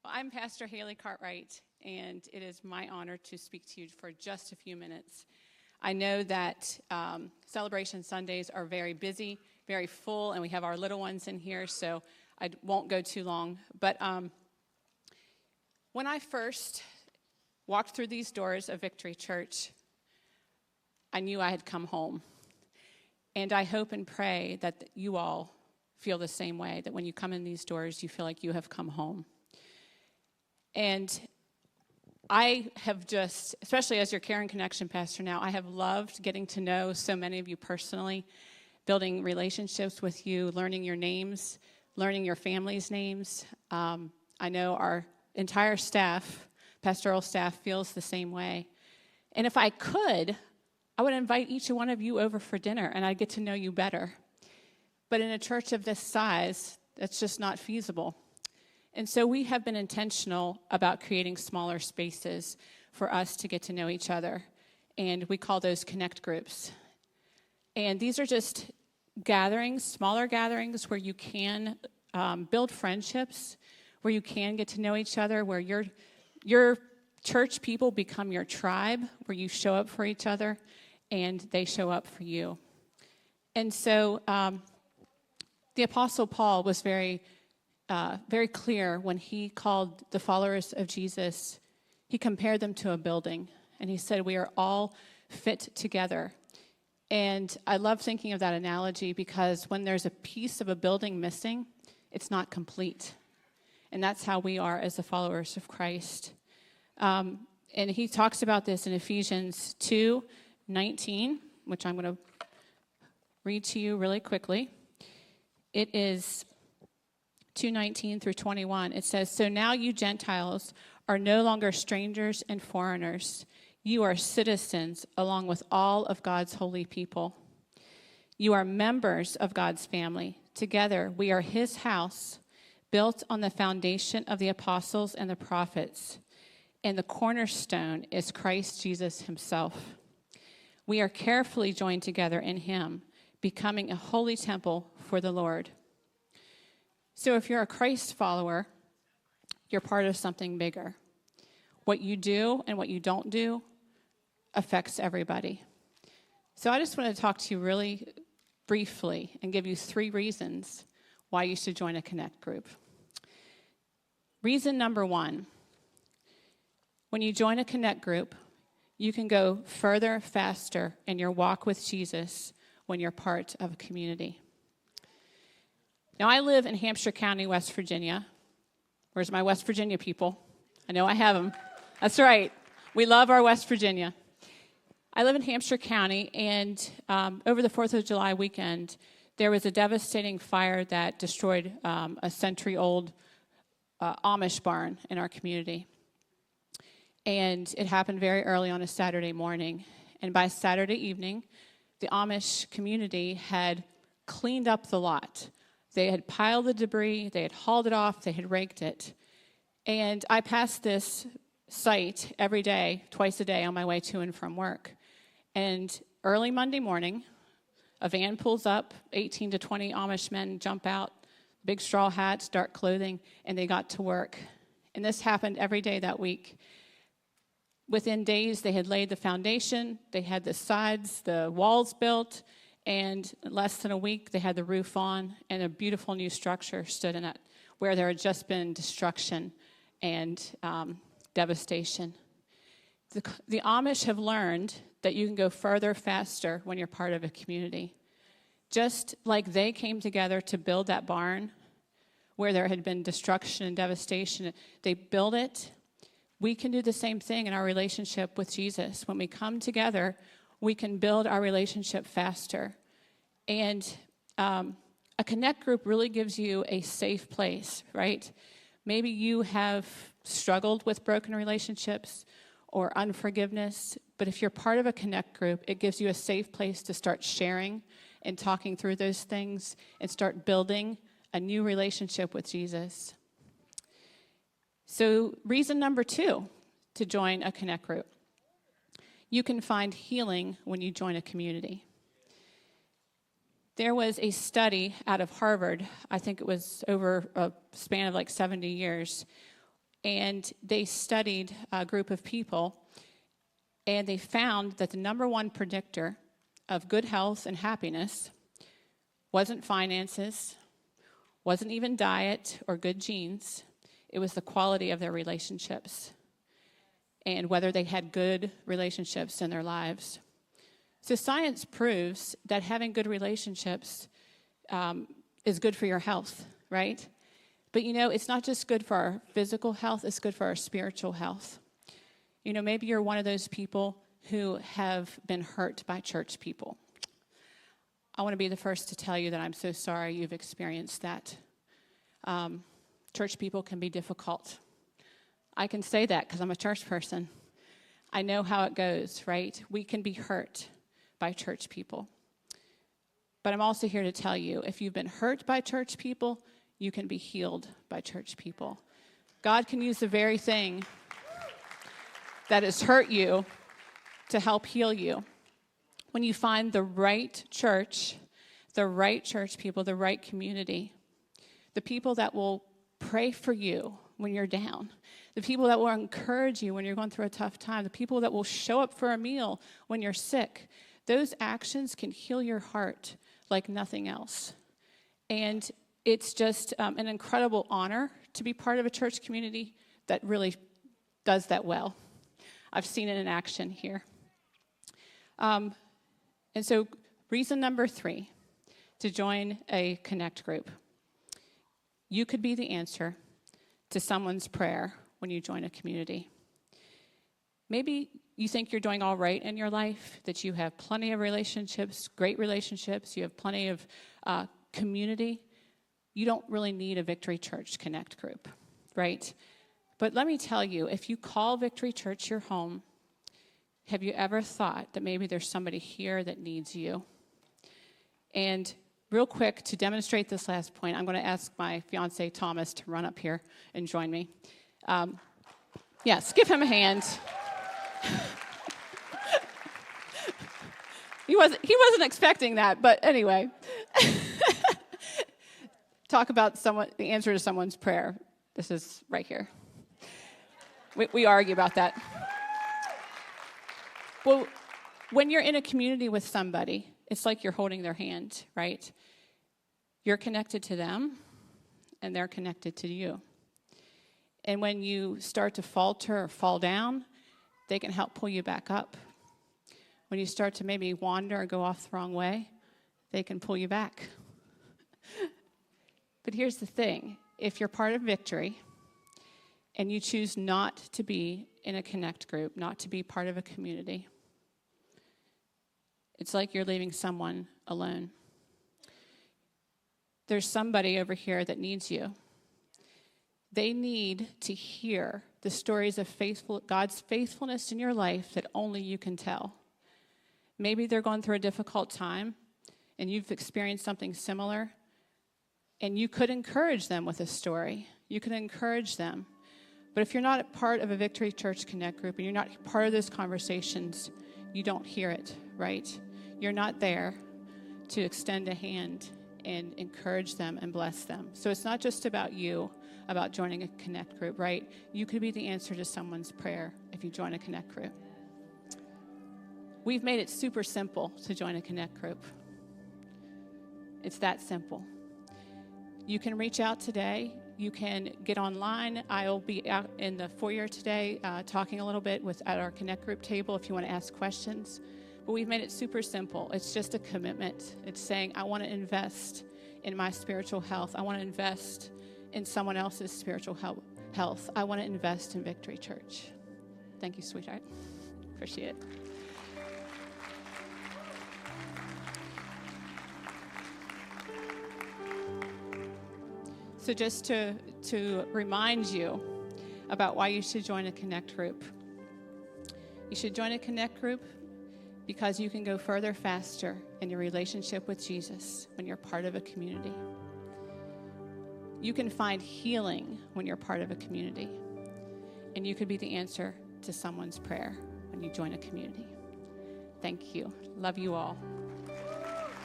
Well, I'm Pastor Haley Cartwright, and it is my honor to speak to you for just a few minutes. I know that Celebration Sundays are very busy, very full, and we have our little ones in here, so I won't go too long. But when I first walked through these doors of Victory Church, I knew I had come home. And I hope and pray that you all feel the same way, that when you come in these doors, you feel like you have come home. And I have just, especially as your Care and Connection pastor now, I have loved getting to know so many of you personally, building relationships with you, learning your names, learning your family's names. I know our entire staff, pastoral staff, feels the same way. And if I could, I would invite each one of you over for dinner, and I'd get to know you better. But in a church of this size, that's just not feasible. And so we have been intentional about creating smaller spaces for us to get to know each other. And we call those connect groups. And these are just gatherings, smaller gatherings, where you can build friendships, where you can get to know each other, where your church people become your tribe, where you show up for each other, and they show up for you. And so the Apostle Paul was very clear when he called the followers of Jesus. He compared them to a building, and he said, we are all fit together. And I love thinking of that analogy because when there's a piece of a building missing, it's not complete. And that's how we are as the followers of Christ. And he talks about this in Ephesians 2:19, which I'm going to read to you really quickly. It is 2:19 through 21. It says, so now you Gentiles are no longer strangers and foreigners. You are citizens along with all of God's holy people. You are members of God's family. Together we are his house, built on the foundation of the apostles and the prophets. And the cornerstone is Christ Jesus himself. We are carefully joined together in him, becoming a holy temple for the Lord. So if you're a Christ follower, you're part of something bigger. What you do and what you don't do affects everybody. So I just want to talk to you really briefly and give you 3 reasons why you should join a Connect group. Reason number 1, when you join a Connect group, you can go further, faster in your walk with Jesus when you're part of a community. Now, I live in Hampshire County, West Virginia. Where's my West Virginia people? I know I have them. That's right. We love our West Virginia. I live in Hampshire County, and over the 4th of July weekend, there was a devastating fire that destroyed a century-old Amish barn in our community. And it happened very early on a Saturday morning. And by Saturday evening, the Amish community had cleaned up the lot. They had piled the debris, they had hauled it off, they had raked it. And I passed this site every day, twice a day, on my way to and from work. And early Monday morning, a van pulls up, 18 to 20 Amish men jump out, big straw hats, dark clothing, and they got to work. And this happened every day that week. Within days, they had laid the foundation, they had the sides, the walls built, and in less than a week, they had the roof on, and a beautiful new structure stood in it, where there had just been destruction and devastation. The Amish have learned that you can go further, faster when you're part of a community. Just like they came together to build that barn, where there had been destruction and devastation, they built it. We can do the same thing in our relationship with Jesus. When we come together, we can build our relationship faster. And a Connect group really gives you a safe place, right? Maybe you have struggled with broken relationships or unforgiveness, but if you're part of a Connect group, it gives you a safe place to start sharing and talking through those things and start building a new relationship with Jesus. So reason number 2 to join a Connect group. You can find healing when you join a community. There was a study out of Harvard, I think it was over a span of like 70 years, And they studied a group of people, and they found that the number one predictor of good health and happiness wasn't finances, wasn't even diet or good genes. It was the quality of their relationships and whether they had good relationships in their lives. So science proves that having good relationships is good for your health, right? But, it's not just good for our physical health, it's good for our spiritual health. Maybe you're one of those people who have been hurt by church people. I want to be the first to tell you that I'm so sorry you've experienced that. Church people can be difficult. I can say that because I'm a church person. I know how it goes, right? We can be hurt by church people. But I'm also here to tell you, if you've been hurt by church people, you can be healed by church people. God can use the very thing that has hurt you to help heal you. When you find the right church people, the right community, the people that will pray for you when you're down, the people that will encourage you when you're going through a tough time, the people that will show up for a meal when you're sick, those actions can heal your heart like nothing else. And it's just an incredible honor to be part of a church community that really does that well. I've seen it in action here. And so reason number 3 to join a Connect group. You could be the answer to someone's prayer when you join a community. Maybe you think you're doing all right in your life, that you have plenty of relationships, great relationships, you have plenty of community. You don't really need a Victory Church Connect group, right? But let me tell you, if you call Victory Church your home, have you ever thought that maybe there's somebody here that needs you? And real quick, to demonstrate this last point, I'm going to ask my fiance, Thomas, to run up here and join me. Yes, give him a hand. He wasn't expecting that, but anyway. Talk about the answer to someone's prayer. This is right here. We argue about that. Well, when you're in a community with somebody, it's like you're holding their hand, right? You're connected to them, and they're connected to you. And when you start to falter or fall down, they can help pull you back up. When you start to maybe wander or go off the wrong way, they can pull you back. But here's the thing. If you're part of Victory and you choose not to be in a Connect group, not to be part of a community, it's like you're leaving someone alone. There's somebody over here that needs you. They need to hear the stories of God's faithfulness in your life that only you can tell. Maybe they're going through a difficult time and you've experienced something similar, and you could encourage them with a story. You could encourage them. But if you're not a part of a Victory Church Connect group and you're not part of those conversations, you don't hear it, right? You're not there to extend a hand and encourage them and bless them. So it's not just about you, about joining a Connect group, right? You could be the answer to someone's prayer if you join a Connect group. We've made it super simple to join a Connect group. It's that simple. You can reach out today. You can get online. I'll be out in the foyer today talking a little bit at our Connect group table if you want to ask questions. But we've made it super simple. It's just a commitment. It's saying, I want to invest in my spiritual health. I want to invest in someone else's spiritual health. I want to invest in Victory Church. Thank you, sweetheart. Appreciate it. So just to remind you about why you should join a Connect group. You should join a Connect group because you can go further faster in your relationship with Jesus when you're part of a community. You can find healing when you're part of a community. And you could be the answer to someone's prayer when you join a community. Thank you. Love you all.